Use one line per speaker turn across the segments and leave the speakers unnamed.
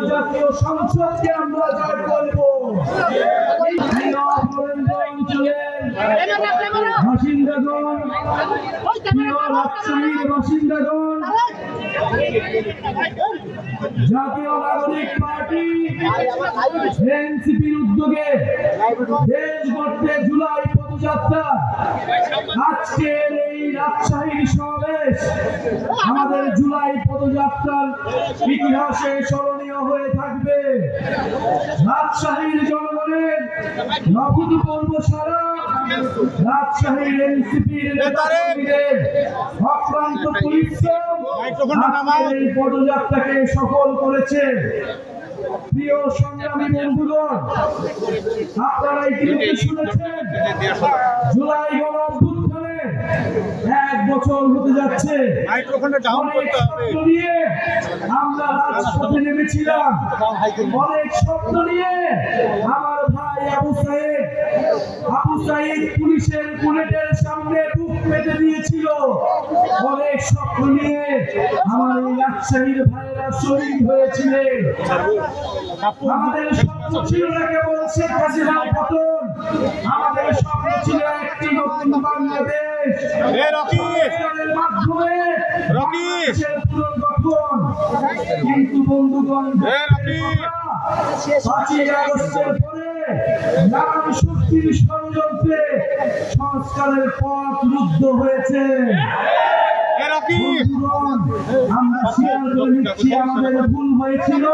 জাতীয় সংসদকে আমরা জয় করব। বাসিন্দাগণ, রাজশাহীর বাসিন্দাগণ, জাতীয় নাগরিক পার্টি এনসিপির উদ্যোগে দেশ গড়তে জুলাই পদযাত্রা, আজকের এই রাজশাহীর সমাবেশ আমাদের জুলাই পদযাত্রার ইতিহাসে স্মরণীয় হয়ে থাকবে। রাজশাহীর জনগণের অভূতপূর্ব সারা, রাজশাহীর এনসিপির নেতাকর্মীদের অক্লান্ত পরিশ্রম এই পদযাত্রাকে সফল করেছে। প্রিয় সংগ্রামী বন্ধুগণ, আপনারা ইতিমধ্যে শুনেছেন জুলাই গণ অভ্যুত্থানে 1 বছর হতে যাচ্ছে। অনেক স্বপ্ন নিয়ে আমরা রাজপথে নেমেছিলাম, অনেক স্বপ্ন নিয়ে আমার ভাই আবু সাইদ পুলিশের বুলেটের সামনে বুক পেতে দিয়েছিল, অনেক স্বপ্ন নিয়ে আমার এই রাজশাহীর ভাইয়েরা শহীদ হয়েছিলেন। আমাদের স্বপ্ন ছিল না কেবল শেখ হাসিনার পতন, আমাদের স্বপ্ন ছিল একটি নতুন বাংলাদেশ মাধ্যমে পুনর্গঠন। কিন্তু বন্ধুগণ, 5ই আগস্টের পরে নানান শক্তির ষড়যন্ত্রে সংস্কারের পথ রুদ্ধ হয়েছে। আমরা স্বীকার করে নিচ্ছি আমাদের ভুল হয়েছিল,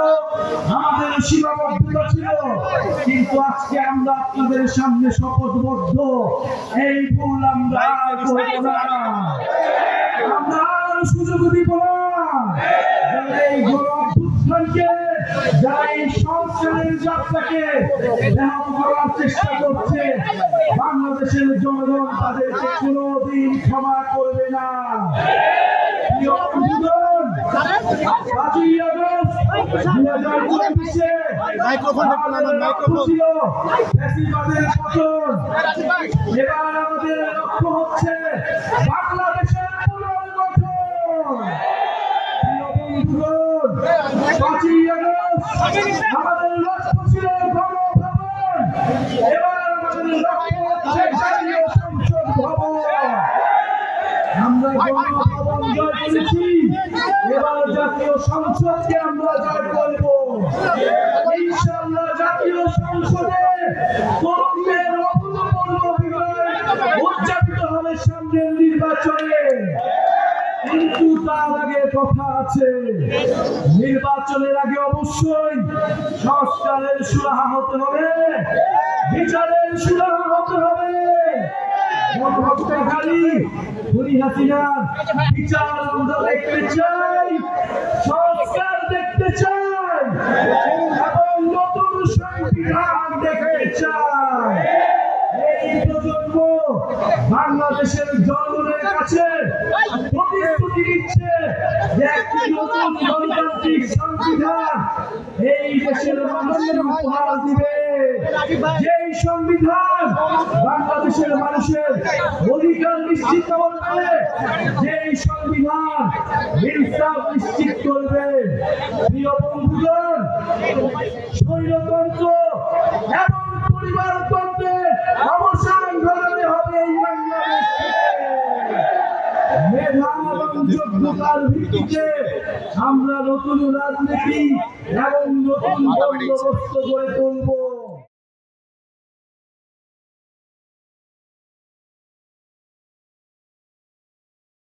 আমাদের সীমাবদ্ধতা ছিল, কিন্তু আজকে আমরা আপনাদের সামনে শপথবদ্ধ এই ভুল আমরা করব না, আমরা সুযোগ দিব না। এই গণ অভ্যুত্থানকে, যারা এই সংস্কারের যাত্রাকে ব্যাহত করার চেষ্টা করছে, বাংলাদেশের জনগণ তাদেরকে কোনোদিন ক্ষমা করবে না। প্রিয় বন্ধুগণ, 5ই আগস্ট 2024-এ ফ্যাসিবাদের পতন, এবার আমাদের লক্ষ্য হচ্ছে বাংলাদেশের পুনর্গঠন। প্রিয় বন্ধুগণ, 5ই আগস্ট আমাদের লক্ষ্য ছিল গণভবন, এবার আমাদের লক্ষ্য হচ্ছে জাতীয় সংসদ ভবন। আমরা গণভবন জয় করেছি, এবার জাতীয় সংসদকে আমরা জয় করব। ইনশাআল্লাহ জাতীয় সংসদে তরুণদের অভূতপূর্ব বিজয় উদযাপিত হবে সামনের নির্বাচনে। কিন্তু তার আগে কথা আছে, নির্বাচনের আগে অবশ্যই সংস্কারের সুরাহা হতে হবে, বিচারের সুরাহা হতে হবে। গণহত্যাকারী খুনি হাসিনার বিচার আমরা দেখতে চাই, সংস্কার দেখতে চাই এবং নতুন সংবিধান দেখতে চাই। এই প্রজন্ম বাংলাদেশের জনগণের কাছে প্রতিশ্রুতি দিচ্ছে যে একটি নতুন গণতান্ত্রিক সংবিধান এই দেশের মানুষের উপহার দিবে, যেই সংবিধান বাংলাদেশের মানুষের অধিকার নিশ্চিত করবে, যেই সংবিধান ইনসাফ নিশ্চিত করবে। প্রিয় বন্ধুগণ, স্বৈরতন্ত্র এবং পরিবারতন্ত্রের অবসান ঘটাতে হবে এই বাংলাদেশে। মেধা এবং যোগ্যতার ভিত্তিতে আমরা নতুন রাজনীতি এবং নতুন বন্দোবস্ত গড়ে